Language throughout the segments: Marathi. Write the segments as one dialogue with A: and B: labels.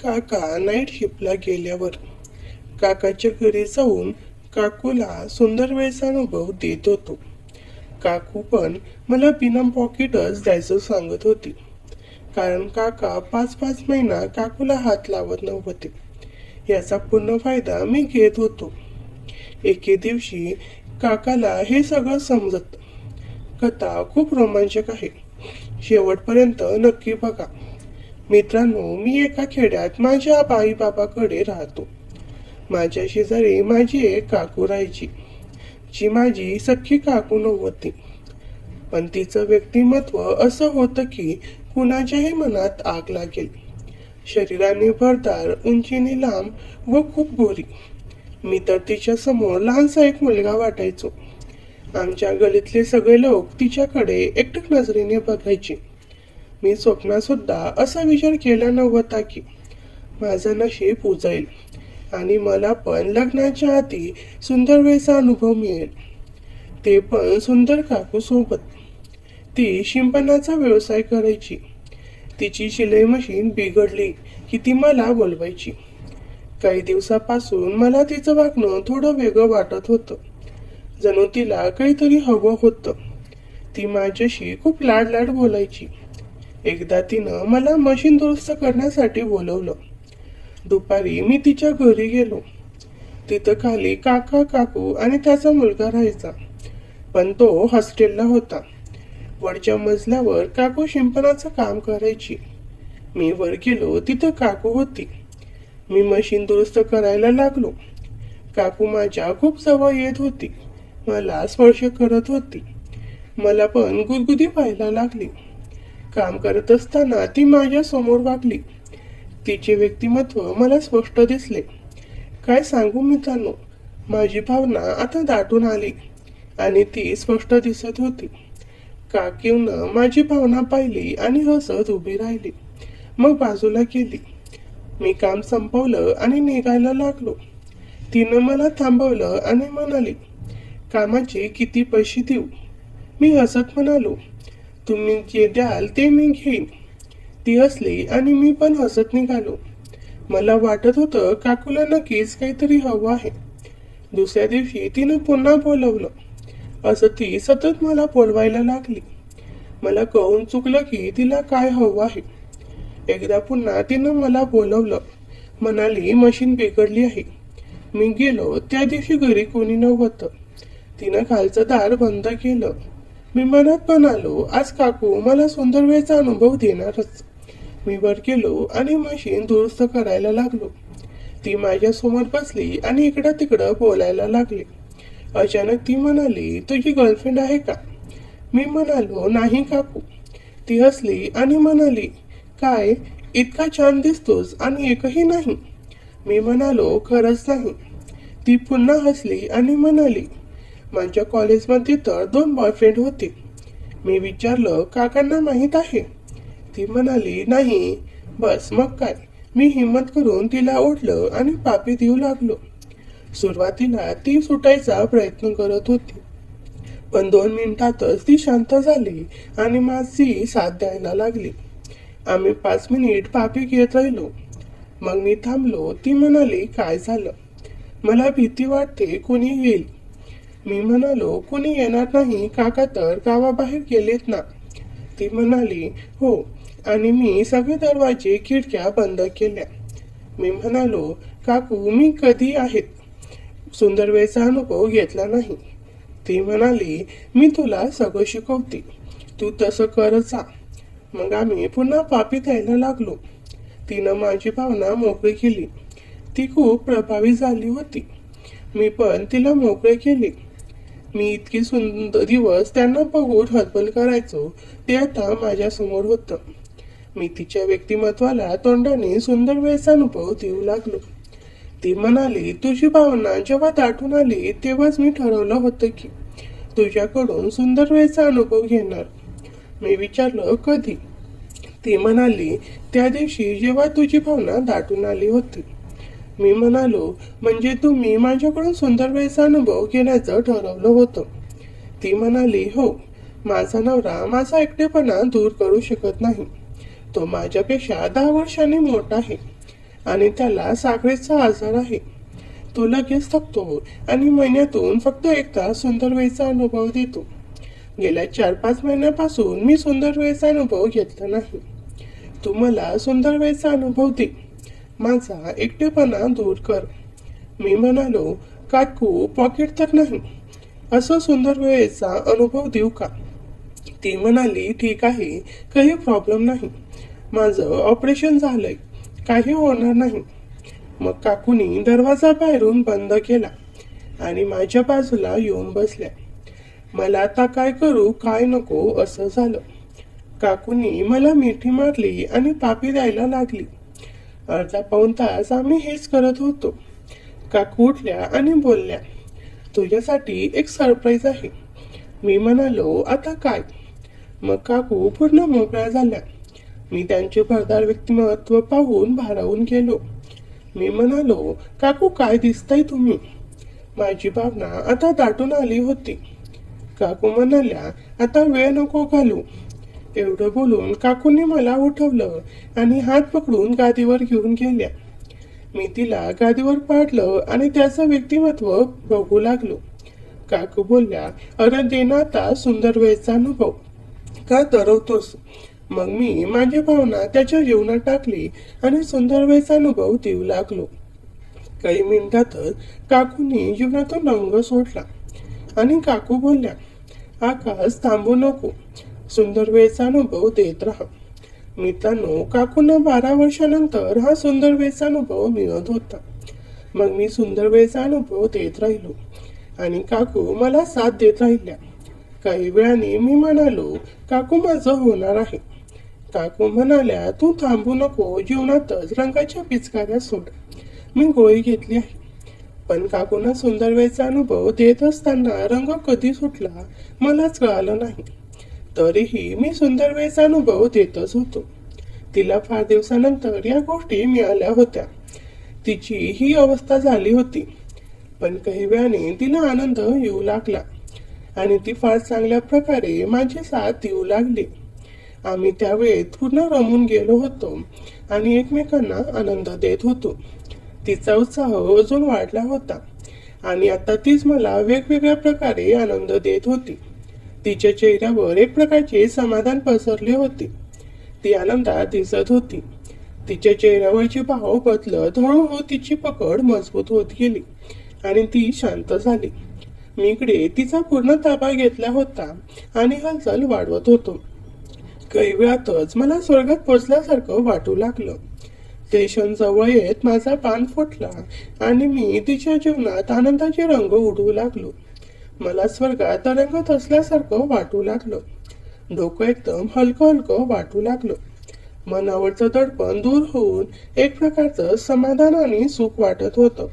A: काका नाईट शिफ्टला गेल्यावर काकाच्या घरी जाऊन काकूला सुंदर वेळचा अनुभव देत होतो. काकू पण मला बिना पॉकेटच द्यायचं सांगत होती, कारण काका 5-5 महिना काकूला हात लावत नव्हते. याचा पूर्ण फायदा मी घेत होतो. एके दिवशी काकाला हे सगळं समजत. कथा खूप रोमांचक आहे, शेवटपर्यंत नक्की बघा. मित्रांनो, मी एका खेड्यात माझ्या आई बाबाकडे राहतो. माझ्या शेजारी माझी एक काकू राहायची, जी माझी सख्खी काकू नव्हती. पण तिचं व्यक्तिमत्व असं होतं की कुणाच्याही मनात आग लागेल. शरीराने भरदार, उंचीने लांब व खूप गोरी. मी तर तिच्या समोर लहानसा एक मुलगा वाटायचो. आमच्या गलीतले सगळे लोक तिच्याकडे एकटक नजरेने बघायचे. मी स्वप्नात सुद्धा असा विचार केला नव्हता की माझं नशीब उजळेल आणि मला पण लग्नाच्या आधी सुंदर वेळचा अनुभव मिळेल, ते पण सुंदर काकू सोबत. ती शिंपणाचा व्यवसाय करायची. तिची शिलाई मशीन बिघडली की ती मला बोलवायची. काही दिवसापासून मला तिचं वागणं थोडं वेगळं वाटत होतं. जणू तिला काहीतरी हवं होतं. ती माझ्याशी खूप लाड लाड बोलायची. एकदा तिनं मला मशीन दुरुस्त करण्यासाठी बोलवलं. दुपारी मी तिच्या घरी गेलो. तिथं खाली काका, काकू आणि त्याचा मुलगा राहायचा, पण तो हॉस्टेलला होता. वरच्या मजल्यावर काकू शिंपणाचं काम करायची. मी वर गेलो, तिथं काकू होती. मी मशीन दुरुस्त करायला लागलो. काकू माझ्या खूप जवळ येत होती, मला स्पर्श करत होती. मला पण गुदगुदी व्हायला लागली. काम करत असताना ती माझ्या समोर वागली. तिचे व्यक्तिमत्व मला स्पष्ट दिसले. काय सांगू मित्रांनो, माझी भावना आता दाटून आली आणि ती स्पष्ट दिसत होती. काकीनं माझी भावना पाहिली आणि हसत उभी राहिली, मग बाजूला गेली. मी काम संपवलं आणि निघायला लागलो. तिनं मला थांबवलं आणि म्हणाली, कामाचे किती पैसे देऊ? मी हसत म्हणालो, तुम्ही जे द्याल ते मी घेईन. ती हसली आणि मी पण हसत निघालो. मला वाटत होतं काकूला नक्कीच काहीतरी हवं आहे. दुसऱ्या दिवशी तिनं पुन्हा बोलवलं. असं ती सतत मला बोलवायला लागली. मला कळून चुकलं की तिला काय हवं आहे. एकदा पुन्हा तिनं मला बोलवलं. म्हणाली, मशीन बिघडली आहे. मी गेलो. त्या दिवशी घरी कोणी नव्हतं. तिनं खालचं दार बंद केलं. मी मनात म्हणालो, आज काकू मला सुंदर वेळचा अनुभव देणारच. मी वर गेलो आणि मशीन दुरुस्त करायला लागलो. ती माझ्या समोर बसली आणि इकडं तिकडं बोलायला लागली. अचानक ती म्हणाली, तुझी गर्लफ्रेंड आहे का? मी म्हणालो, नाही काकू. ती हसली आणि म्हणाली, काय इतका छान दिसतोस आणि एकही नाही? मी म्हणालो, खरंच नाही. ती पुन्हा हसली आणि म्हणाली, माझ्या कॉलेजमध्ये तर 2 बॉयफ्रेंड होते. मी विचारलं, काकांना माहीत आहे? ती म्हणाली, नाही. बस मग काय. मी हिम्मत करून तिला ओढलं आणि पापी देऊ लागलो. सुरुवातीला ती सुटायचा प्रयत्न करत होती, पण 2 मिनिटातच ती शांत झाली आणि माझी साथ द्यायला लागली. आम्ही 5 मिनिट पापी घेत राहिलो. मग मी थांबलो. ती म्हणाली, काय झालं? मला भीती वाटते, कुणी येईल. मी म्हणालो, कुणी येणार नाही, काका तर गावाबाहेर गेलेत ना. ती म्हणाली, हो. आणि मी सगळे दरवाजे खिडक्या बंद केल्या. मी म्हणालो, काकू, मी कधी आहेत सुंदर वेळचा अनुभव घेतला नाही. ती म्हणाली, मी तुला सगळं शिकवते, तू तसं करत जा. मग आम्ही पुन्हा पापी द्यायला लागलो. तिनं माझी भावना मोकळी केली. ती खूप प्रभावी झाली होती. मी पण तिला मोकळे केले. मी इतके सुंदर दिवस त्यांना बघून हतबल करायचो, ते आता माझ्या समोर होतं. मी तिच्या व्यक्तिमत्वाला तोंडाने सुंदर वेळचा अनुभव देऊ लागलो. ती म्हणाली, तुझी भावना जेव्हा दाटून आली तेव्हाच मी ठरवलं होतं की तुझ्याकडून सुंदर वेळचा अनुभव घेणार. मी विचारलं, कधी? ती म्हणाली, त्या दिवशी जेव्हा तुझी भावना दाटून आली होती. मी म्हणालो, म्हणजे तुम्ही माझ्याकडून सुंदर वेळचा अनुभव घेण्याचं ठरवलं होतं? ती म्हणाली, हो. माझा नवरा माझा एकटेपणा दूर करू शकत नाही. तो माझ्यापेक्षा 10 वर्षांनी मोठा आहे आणि त्याला साखरेचा आजार आहे. तो लगेच थकतो आणि महिन्यातून फक्त एकदा सुंदर वेळचा अनुभव देतो. गेल्या 4-5 महिन्यापासून मी सुंदर वेळचा अनुभव घेतला नाही. तू मला सुंदर वेळचा अनुभव दे. माझा एकटेपणा दूर कर. मी म्हणालो, काकू पॉकेट तर नाही, असं सुंदर वेळेचा अनुभव देऊ का? ती म्हणाली, ठीक आहे, काही प्रॉब्लेम नाही. माझं ऑपरेशन झालंय, काही होणार नाही. मग काकूनी दरवाजा बाहेरून बंद केला आणि माझ्या बाजूला येऊन बसल्या. मला आता काय करू काय नको असं झालं. काकूनी मला मिठी मारली आणि पापी द्यायला लागली. अर्धा पाऊण तास आम्ही हेच करत होतो. काकू उठल्या आणि बोलल्या, तुझ्यासाठी एक सरप्राईज आहे. मी म्हणालो, आता काय? मग काकू पूर्ण मोकळ्या झाल्या. मी त्यांचे भरदार व्यक्तिमत्व पाहून भारावून गेलो. मी म्हणालो, काकू काय दिसताय तुम्ही? माझी भावना आता दाटून आली होती. काकू म्हणाल्या, आता वेळ नको घालू. एवढं बोलून काकूंनी मला उठवलं आणि हात पकडून गादीवर घेऊन गेल्या. मी तिला गादीवर पाडलं आणि त्याचं व्यक्तिमत्व बघू लागलो. काकू बोलल्या, अरे दे ना आता सुंदर वेळचा अनुभव, का तरवतोस? मग मी माझी भावना त्याच्या जीवनात टाकली आणि सुंदर वेळचा अनुभव देऊ लागलो. काही मिनिटातच काकूंनी जीवनातून रंग सोडला आणि काकू बोलल्या, आकाश थांबू नको, सुंदर वेळचा अनुभव देत राहा. मित्रांनो, काकूंना 12 वर्षानंतर हा सुंदर वेळचा अनुभव मिळत होता. मग मी सुंदर वेळचा अनुभव देत राहिलो आणि काकू मला साथ देत राहिल्या. काही वेळाने मी म्हणालो, काकू माझं होणार आहे. काकू म्हणाल्या, तू थांबू नको, जीवनातच रंगाच्या पिचकाऱ्या सोड. मी गोळी घेतली आहे. पण काकूंना सुंदर वेळचा अनुभव देत असताना रंग कधी सुटला मलाच कळालं नाही. तरीही मी सुंदर वेळचा अनुभव देतच होतो. तिला फार दिवसानंतर या गोष्टी मिळाल्या होत्या. तिची ही अवस्था झाली होती. पण काही वेळाने तिला आनंद येऊ लागला आणि ती फार चांगल्या प्रकारे माझी साथ देऊ लागली. आम्ही त्यावेळेत पूर्ण रमून गेलो होतो आणि एकमेकांना आनंद देत होतो. तिचा उत्साह अजून वाढला होता आणि आता तीच मला वेगवेगळ्या प्रकारे आनंद देत होती. तिच्या चेहऱ्यावर एक प्रकारचे समाधान पसरले होते. ती आनंदात दिसत होती. तिच्या चेहऱ्यावरचे भाव बदलत हळूहळू तिची पकड मजबूत होत गेली आणि ती शांत झाली. मी इकडे तिचा पूर्ण ताबा घेतला होता आणि हालचाल वाढवत होतो. काही वेळातच मला स्वर्गात पोचल्यासारखं वाटू लागलं. स्टेशन जवळ येत माझा पान फुटला आणि मी तिच्या जीवनात आनंदाचे रंग उडवू लागलो. मला स्वर्गात तरंगत असल्यासारखं वाटू लागलं. डोकं एकदम हलकं हलकं वाटू लागलं. मनावरचं दडपण दूर होऊन एक प्रकारचं समाधान आणि सुख वाटत होतं.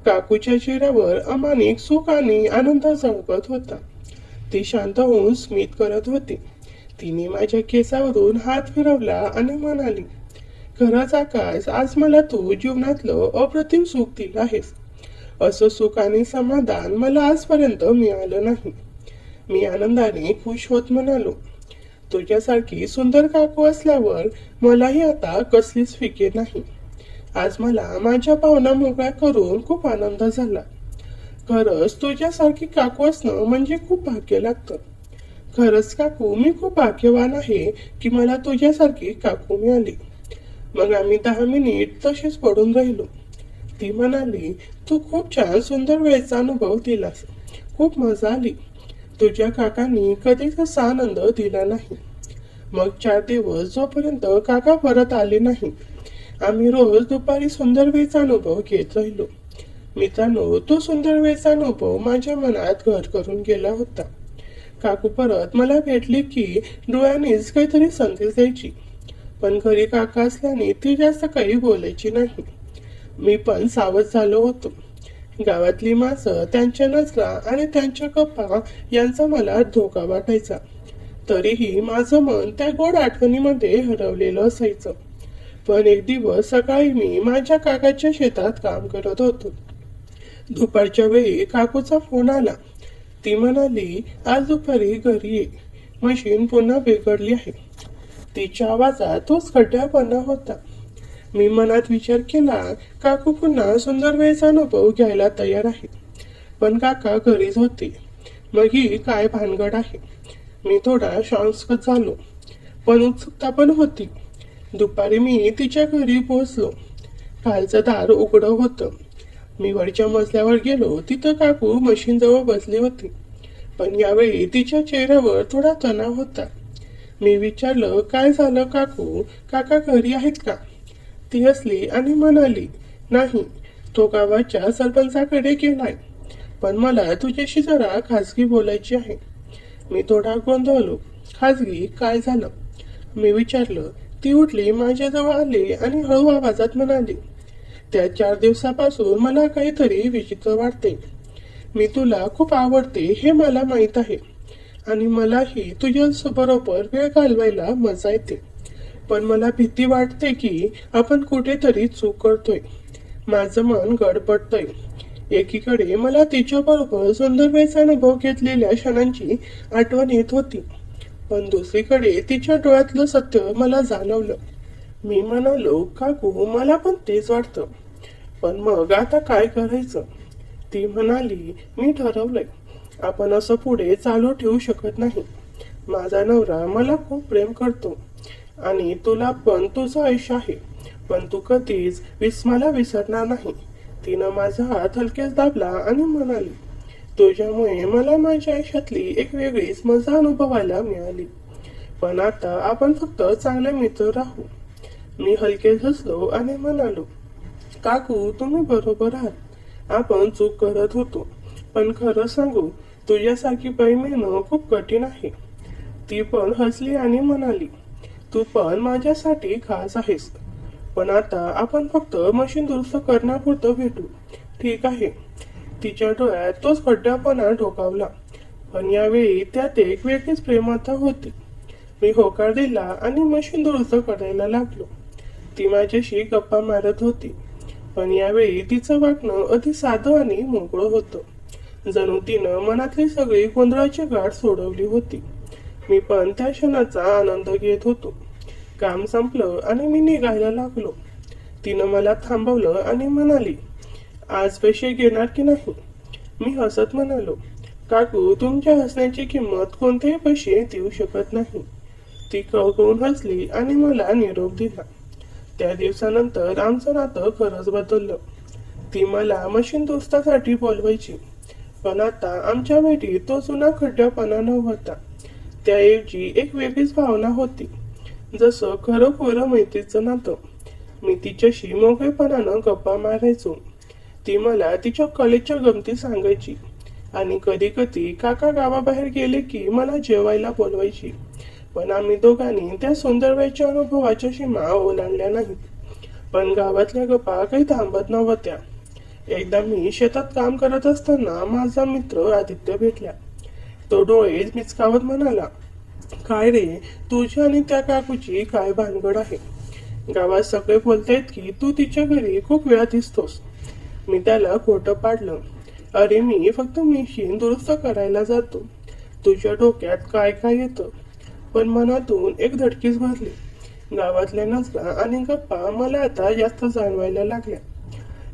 A: काकूच्या चेहऱ्यावर अमानिक सुख आणि आनंद झळकत होता. ती शांत होऊन स्मित करत होती. तिने माझ्या केसावरून हात फिरवला आणि म्हणाली, खरंच आकाश, आज मला तू जीवनातलं अप्रतिम सुख दिलं आहेस. असं सुख आणि समाधान मला आजपर्यंत मिळालं नाही. मी आनंदाने खुश होत म्हणालो, तुझ्यासारखी सुंदर काकू असल्यावर मलाही आता कसलीच फिकीर नाही. आज मला माझ्या भावना मोकळ्या करून खूप आनंद झाला. खरंच तुझ्यासारखी काकू असणं म्हणजे खूप भाग्य लागतं. खरंच काकू, मी खूप भाग्यवान आहे की मला तुझ्यासारखी काकू मिळाली. मग आम्ही 10 मिनिट तसेच पडून राहिलो. ती म्हणाली, तू खूप छान सुंदर वेळचा अनुभव दिलास. खूप मजा आली. तुझ्या काकांनी कधीच असा आनंद दिला नाही. मग 4 दिवस जोपर्यंत काका परत आले नाही, आम्ही रोज दुपारी सुंदर वेळचा अनुभव घेत राहिलो. मित्रांनो, तो सुंदर वेळचा अनुभव माझ्या मनात घर करून गेला होता. काकू परत मला भेटली की डोळ्यानेच काहीतरी संदेश द्यायची. पण घरी काका असल्याने ती जास्त काही बोलायची नाही. मी पण सावध झालो होतो. गावातली माणसं, त्यांच्या नजरा आणि त्यांच्या गप्पा यांचा मला धोका वाटायचा. तरीही माझं मन त्या गोड आठवणीमध्ये हरवलेलं असायचं. पण एक दिवस सकाळी मी माझ्या काकाच्या शेतात काम करत होतो. दुपारच्या वेळी काकूचा फोन आला. ती म्हणाली, आज दुपारी घरी ये, मशीन पुन्हा बिघडली आहे. तिच्या आवाजात तोच खड्ड्यापणा होता. मी मनात विचार केला, काकू पुन्हा सुंदर वेळचा अनुभव घ्यायला तयार आहे. पण काका घरीच होते. मग ही काय भानगड आहे? मी थोडा शॉक्स झालो, पण उत्सुकता पण होती. दुपारी मी तिच्या घरी पोहोचलो. खालचं दार उघडं होतं. मी वरच्या मजल्यावर गेलो. तिथं काकू मशीनजवळ बसली होती. पण यावेळी तिच्या चेहऱ्यावर थोडा तणाव होता. मी विचारलं, काय झालं काकू? काका घरी आहेत का? ती हसली आणि म्हणाली, नाही, तो गावाच्या सरपंचाकडे गेलाय. पण मला तुझ्याशी जरा खासगी बोलायची आहे. मी थोडा गोंधळलो. खासगी काय झालं? मी विचारलं. ती उठली, माझ्याजवळ आली आणि हळू आवाजात म्हणाली, त्या 4 दिवसापासून मला काहीतरी विचित्र वाटते. मी तुला खूप आवडते हे मला माहीत आहे आणि मलाही तुझ्याबरोबर वेळ घालवायला मजा येते. पण मला भीती वाटते की आपण कुठेतरी चूक करतोय. माझं मन गडबडतंय. एकीकडे मला तिच्याबरोबर सुंदर वेळचा अनुभव घेतलेल्या क्षणांची आठवण येत होती. पण दुसरीकडे तिच्या डोळ्यातलं सत्य मला जाणवलं. मी म्हणालो, काकू मला पण तेच वाटतं. पण मग आता काय करायचं? ती म्हणाली, मी ठरवलंय. आपण असं पुढे चालू ठेवू शकत नाही. माझा नवरा मला खूप प्रेम करतो आणि तुला पण तुझं आयुष्य आहे. पण तू कधीच मला विसरणार नाही. तिनं माझा हात हलकेच दाबला आणि म्हणाली, तुझ्यामुळे मला माझ्या आयुष्यातली एक वेगळीच मजा अनुभवायला मिळाली. पण आता आपण फक्त चांगले मित्र राहू. मी हलकेच हसलो आणि म्हणालो, काकू तुम्ही बरोबर आहात. आपण चूक करत होतो. पण खरं सांगू, तुझ्यासारखी बाई मिळणं खूप कठीण आहे. ती पण हसली आणि म्हणाली, तू पण माझ्यासाठी खास आहेस. पण आता आपण फक्त मशीन दुरुस्त करण्यापुरतं भेटू, ठीक आहे? तिच्या डोळ्यात तोच खड्ड्यापणा ढोकावला. पण यावेळी त्यात एक वेगळीच प्रेमता होती. मी होकार दिला आणि मशीन दुरुस्त करायला लागलो. ती माझ्याशी गप्पा मारत होती. पण यावेळी तिचं वागणं अधिक साधं आणि मोकळं होतं. जणू तिनं मनातली सगळी गोंधळाची गाठ सोडवली होती. मी पण त्या क्षणाचा आनंद घेत होतो. काम संपलं आणि मी निघायला लागलो. तिनं मला थांबवलं आणि म्हणाली, आज पैसे घेणार की नाही? मी हसत म्हणालो, काकू तुमच्या हसण्याची किंमत कोणतेही पैसे देऊ शकत नाही. ती कळकळून हसली आणि मला निरोप दिला. त्या दिवसानंतर आमचं नातं खरंच बदललं. ती मला मशीन दुरुस्तासाठी बोलवायची. पण आता आमच्या भेटीत तो जुना खड्ड्यापणा नव्हता. त्याऐवजी एक वेगळीच भावना होती, जसं खरोखरं मैत्रीचं नातं. मी तिच्याशी मोकळेपणानं गप्पा मारायचो. ती मला तिच्या कॉलेजच्या गमती सांगायची आणि कधी कधी काका गावाबाहेर गेले की मला जेवायला बोलवायची. पण आम्ही दोघांनी त्या सुंदर वेळच्या अनुभवाच्या सीमा ओलांडल्या नाहीत. पण गावातल्या गप्पा काही थांबत नव्हत्या. एकदा मी शेतात काम करत असताना माझा मित्र आदित्य भेटला. तो डोळे मिचकावत म्हणाला, काय रे, तुझी आणि त्या काकूची काय भानगड आहे? गावात सगळे बोलतायत की तू तिच्या घरी खूप वेळा दिसतोस. मी त्याला खोटं पाडलं. अरे मी फक्त मशीन दुरुस्त करायला जातो. तुझ्या डोक्यात काय काय येतं? पण मनातून एक धडकीच भरली. गावातल्या नजरा आणि गप्पा मला आता जास्त जाणवायला लागल्या.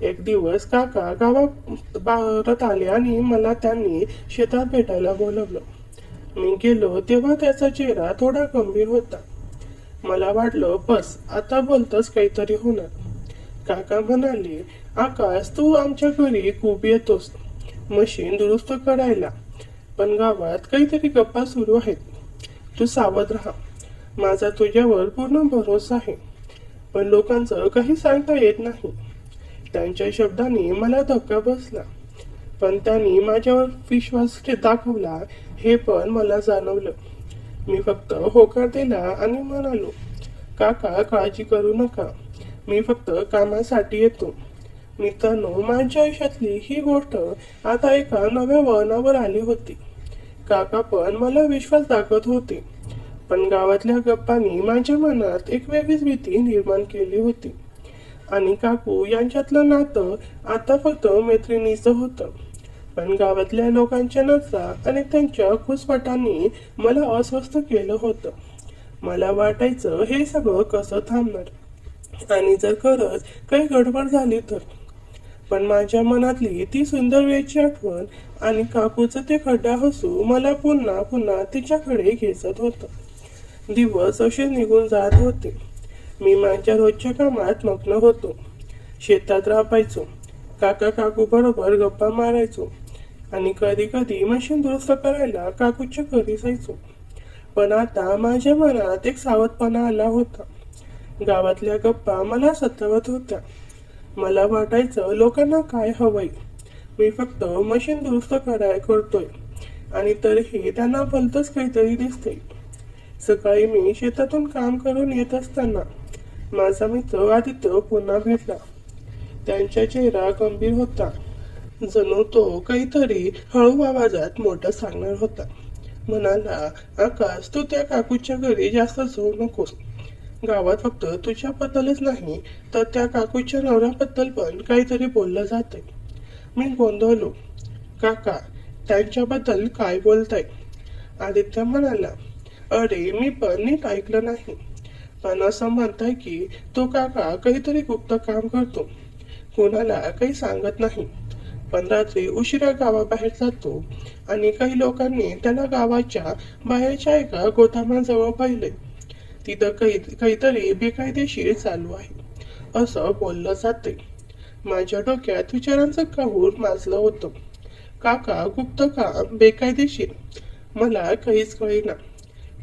A: एक दिवस काका गावात आले आणि मला त्यांनी शेतात भेटायला बोलवलं. मी गेलो तेव्हा त्याचा चेहरा थोडा गंभीर होता. मला वाटलं, बस आता बोलतच काहीतरी होणार. काका म्हणाले, आकाश तू आमच्या घरी खूप येतोस मशीन दुरुस्त करायला. पण गावात काहीतरी गप्पा सुरू आहेत. तू सावध राहा. माझा तुझ्यावर पूर्ण भरोसा आहे. पण लोकांचं काही सांगता येत नाही. त्यांच्या शब्दांनी मला धक्का बसला. पण त्यांनी माझ्यावर विश्वास दाखवला हे पण मला जाणवलं. मी फक्त होकार दिला आणि म्हणालो, काका काळजी करू नका. मी फक्त कामासाठी येतो. मित्रांनो, माझ्या आयुष्यातली ही गोष्ट आता एका नव्या वळणावर आली होती. काका पण मला विश्वास दाखवत होते. पण गावातल्या गप्पांनी माझ्या मनात एक वेगळीच भीती निर्माण केली होती. आणि काकू यांच्यातलं नातं आता फक्त मैत्रिणीचं होतं. पण गावातल्या लोकांच्या नजरा आणि त्यांच्या घुसपटांनी मला अस्वस्थ केलं होतं. मला वाटायचं हे सगळं कसं थांबणार. आणि जर खरंच काही गडबड झाली तर. पण माझ्या मनातली ती सुंदर वेळची आठवण आणि काकूचं ते खड्डा हसू मला पुन्हा पुन्हा तिच्याकडे खेचत होतं. दिवस असे निघून जात होते. मी माझ्या रोजच्या कामात मग्न होतो. शेतात राबायचो, काका काकू बरोबर गप्पा मारायचो आणि कधी कधी मशीन दुरुस्त करायला काकूच्या घरी जायचो. पण आता माझ्या मनात एक सावधपणा आला होता. गावातल्या गप्पा मला सतावत होत्या. मला वाटायचं लोकांना काय हवंय. मी फक्त मशीन दुरुस्त करतोय आणि तरीही त्यांना भलतंच काहीतरी दिसतंय. सकाळी मी शेतातून काम करून येत असताना माझा मित्र आदित्य पुन्हा भेटला. त्यांचा चेहरा गंभीर होता. जणू तो काहीतरी हळू आवाजात मोठं सांगणार होता. म्हणाला, आकाश, तू त्या काकूच्या घरी जास्त जाऊ नकोस. गावात फक्त तुझ्याबद्दलच नाही तर त्या काकूच्या नवऱ्याबद्दल पण काहीतरी बोललं जातंय. मी गोंधळलो. काका, त्यांच्याबद्दल काय बोलताय? आदित्य म्हणाला, अरे मी पण नीट ऐकलं नाही. पण असं म्हणताय की तो काका काहीतरी गुप्त काम करतो. कोणाला काही सांगत नाही. पण रात्री उशिरा गावाबाहेर जातो आणि काही लोकांनी त्याला गावाच्या बाहेरच्या एका गोदामाजवळ पाहिले. तिथं काहीतरी बेकायदेशीर चालू आहे असं बोललं जाते. माझ्या डोक्यात विचारांचं काहूर माजलं होतं. काका गुप्त काम, बेकायदेशीर, मला काहीच कळेना.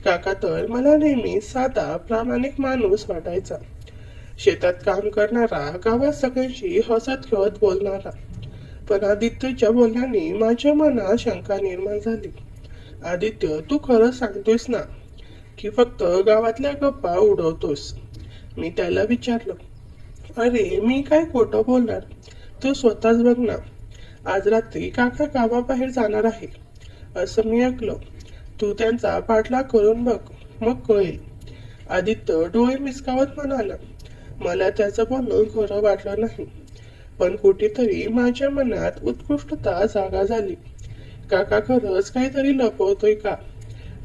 A: काका तर मला नेहमी साधा प्रामाणिक माणूस वाटायचा. शेतात काम करणारा, गावात सगळ्यांशी हसत खेळत बोलणारा. पण आदित्यच्या बोलण्याने माझ्या मनात शंका निर्माण झाली. आदित्य, तू खरं सांगतोयस ना की फक्त गावातल्या गप्पा उडवतोस? मी त्याला विचारलं. अरे मी काय खोटं बोलणार, तू स्वतःच बघ ना. आज रात्री काका गावाबाहेर जाणार आहे असं मी ऐकलं. तू त्यांचा पाठलाग करून बघ, मग कळेल. आदित्य डोळे मिचकावत म्हणाला. मला त्याचं बोलणं खरं वाटलं नाही. पण कुठेतरी माझ्या मनात उत्कृष्टता जागा झाली. काका खरंच काहीतरी लपवतोय का?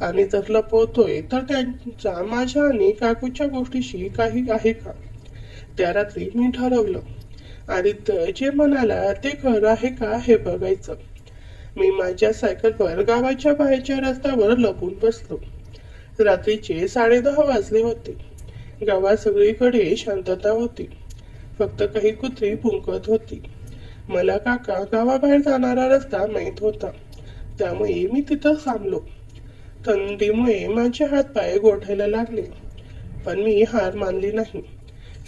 A: आणि जर लपवतोय तर त्यांचा माझ्या आणि काकूच्या गोष्टीशी काही आहे का? त्या रात्री मी ठरवलं, आदित्य जे म्हणाला ते खरं आहे का हे बघायचं. मी माझ्या सायकलवर गावाच्या बाहेरच्या रस्त्यावर लपून बसलो. रात्रीचे 10:30 वाजले होते. गावात सगळीकडे शांतता होती. फक्त काही कुत्री भुंकत होती. मला काका गावाबाहेर जाणारा रस्ता माहीत होता, त्यामुळे मी तिथं थांबलो. थंडीमुळे माझे हातपाय गोठायला लागले, पण मी हार मानली नाही.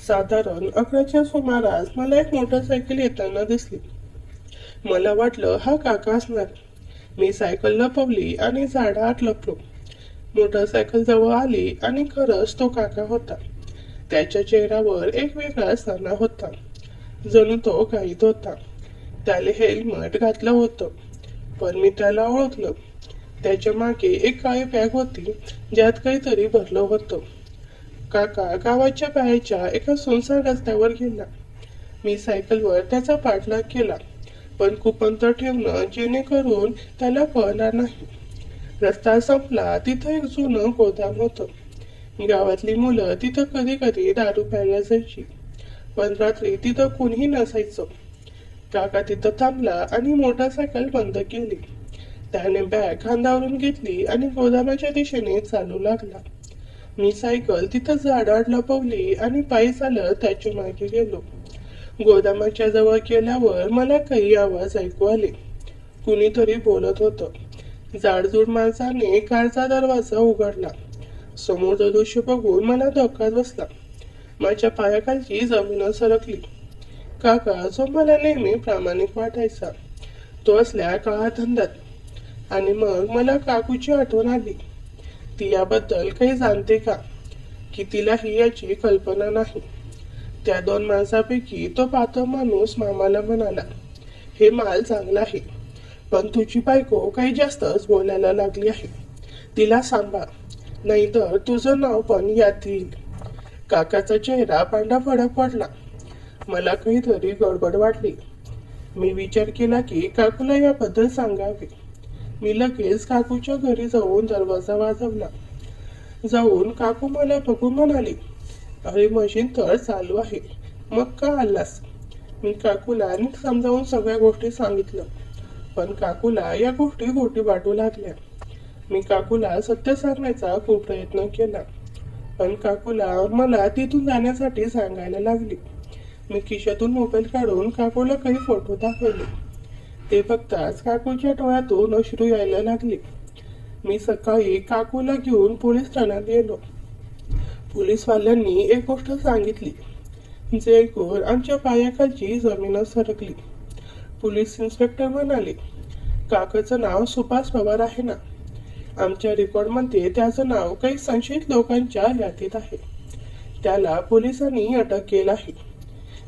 A: साधारण 11च्या सुमारास मला एक मोटरसायकल येताना दिसली. मला वाटलं हा काका असणार. मी सायकल लपवली आणि झाडात लपलो. मोटरसायकल जवळ आली आणि खरंच तो काका होता. त्याच्या चेहऱ्यावर एक वेगळा सणा होता. जणू तो घाईत होता. त्याने हेल्मेट घातलं होतं, पण मी त्याला ओळखलं. त्याच्या मागे एक काळी बॅग होती ज्यात काहीतरी भरलं होतं. काका गावाच्या बाहेरच्या एका सुनसान रस्त्यावर गेला. मी सायकलवर त्याचा पाठलाग केला, पण खूप अंतर ठेवणं जेणेकरून त्याला कळणार नाही. रस्ता संपला तिथं एक जुनं गोदाम होतं. गावातली मुलं तिथं कधी कधी दारू प्यायला जायची, पण रात्री तिथं कुणीही नसायचं. काका तिथं थांबला आणि मोटरसायकल बंद केली. त्याने बॅग खांद्यावरून घेतली आणि गोदामाच्या दिशेने चालू लागला. मी सायकल तिथं झाडात लपवली आणि पायी चालत त्याच्या मागे गेलो. गोदामाच्या जवळ गेल्यावर मला काही आवाज ऐकू आले. कुणीतरी बोलत होतं. जाडजूड माणसाने कारचा दरवाजा उघडला. समोरचं दृश्य बघून मला धक्का बसला. माझ्या पायाखालची जमीन सरकली. काका, जो मला नेहमी प्रामाणिक वाटायचा, तो असल्या काळा धंद्यात. आणि मग मला काकूची आठवण आली. ती याबद्दल काही जाणते का, की तिलाही याची कल्पना नाही? त्या 2 माणसापैकी तो पातळ माणूस मामाला म्हणाला, हे माल चांगला आहे, पण तुझी बायको काही जास्तच बोलायला लागली आहे. तिला सांभाळ, नाहीतर तुझं नाव पण यात येईल. काकाचा चेहरा पांढरा फडक पडला. मला काहीतरी गडबड वाटली. मी विचार केला की काकूला याबद्दल सांगावे. मी लगेच काकूच्या घरी जाऊन दरवाजा वाजवला. जाऊन काकू मला बघून म्हणाली, अरे मशीन तर चालू आहे, मग का आलास? मी काकूला नीट समजावून सगळ्या गोष्टी सांगितलं, पण काकूला या गोष्टी खोटी वाटू लागल्या. मी काकूला सत्य सांगण्याचा खूप प्रयत्न केला, पण काकूला मला तिथून जाण्यासाठी सांगायला लागली. मी खिशातून मोबाईल काढून काकूला काही फोटो दाखवले. ते बघताच काकूच्या डोळ्यातून अश्रू यायला लागले. मी सकाळी काकूला घेऊन पोलीस ठाण्यात गेलो. पोलीसवाल्यांनी एक गोष्ट सांगितली, जे ऐकून आमच्या पायाखालची जमीनच सरकली. पोलीस इन्स्पेक्टर म्हणाले, काकाचं नाव सुभाष पवार आहे ना? आमच्या रेकॉर्डमध्ये त्याचं नाव काही संशयित लोकांच्या यादीत आहे. त्याला पोलिसांनी अटक केलं आहे.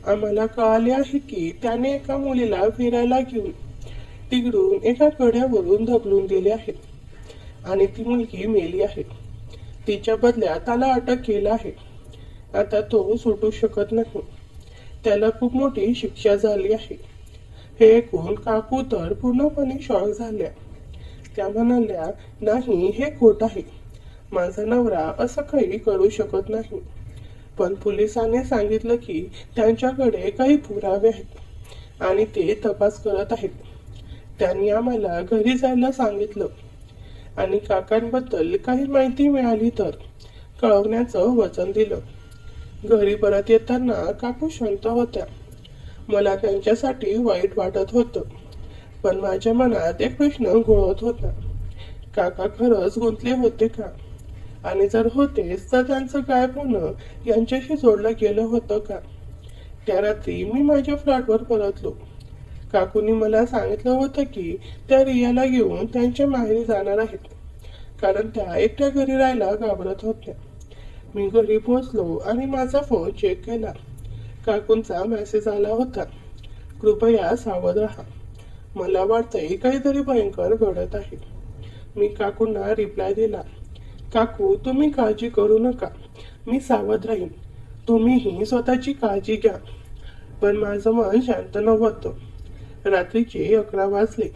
A: आम्हाला कळाले आहे की त्याने एका मुलीला फिरायला घेऊन तिकडून एका कड्यावरून ढकलून दिले आहे आणि ती मुलगी मेली आहे. तिच्या बदल्यात त्याला अटक केलं आहे. आता तो सुटू शकत नाही. त्याला खूप मोठी शिक्षा झाली आहे. हे ऐकून काकू तर पूर्णपणे शॉक झाल्या. त्या म्हणाल्या, नाही, हे खोट आहे. माझा नवरा असं काही करू शकत नाही. पण पोलिसांनी सांगितलं की त्यांच्याकडे काही पुरावे आहेत आणि ते तपास करत आहेत. त्यांनी आम्हाला घरी जायला सांगितलं आणि काकांबद्दल काही माहिती मिळाली तर कळवण्याचं वचन दिलं. घरी परत येताना काकू शांत होत्या. मला त्यांच्यासाठी वाईट वाटत होतं, पण माझ्या मनात एक प्रश्न घोळत होता. काका खरंच गुंतले होते का? आणि जर होतेच तर त्यांचं गायब होणं यांच्याशी जोडलं गेलं होतं का? त्या रात्री मी माझ्या फ्लॅटवर परतलो. काकूनी मला सांगितलं होतं की त्या रियाला घेऊन त्यांच्या माहेरी जाणार आहेत, कारण त्या एकट्या घरी राहायला घाबरत होत्या. मी घरी पोहोचलो आणि माझा फोन चेक केला. काकूंचा मेसेज आला होता, कृपया सावध राहा. मला वाटतंय काहीतरी भयंकर घडत आहे. मी काकूंना रिप्लाय दिला, काकू तुम्ही काळजी करू नका, मी सावध राहीन. तुम्हीही स्वतःची काळजी घ्या. पण माझं मन शांत नव्हतं. रात्रीचे 11 वाजले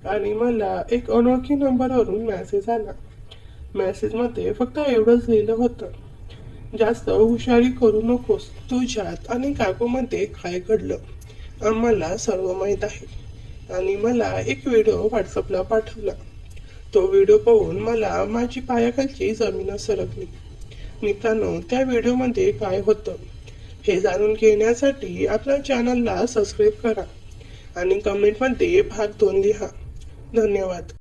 A: आणि मला एक अनोळखी नंबरवरून मेसेज आला. मेसेजमध्ये फक्त एवढंच लिहिलं होतं, जास्त हुशारी करू नकोस. तुझ्यात आणि काकूमध्ये काय घडलं आम्हाला सर्व माहीत आहे. आणि मला एक व्हिडिओ व्हॉट्सअपला पाठवला. तो व्हिडिओ पाहून मला माझी पायाखालची जमीनच सरकली. मित्रांनो, त्या व्हिडिओमध्ये काय होतं हे जाणून घेण्यासाठी आपल्या चॅनलला सबस्क्राईब करा आणि कमेंटमध्ये भाग 2 लिहा. धन्यवाद.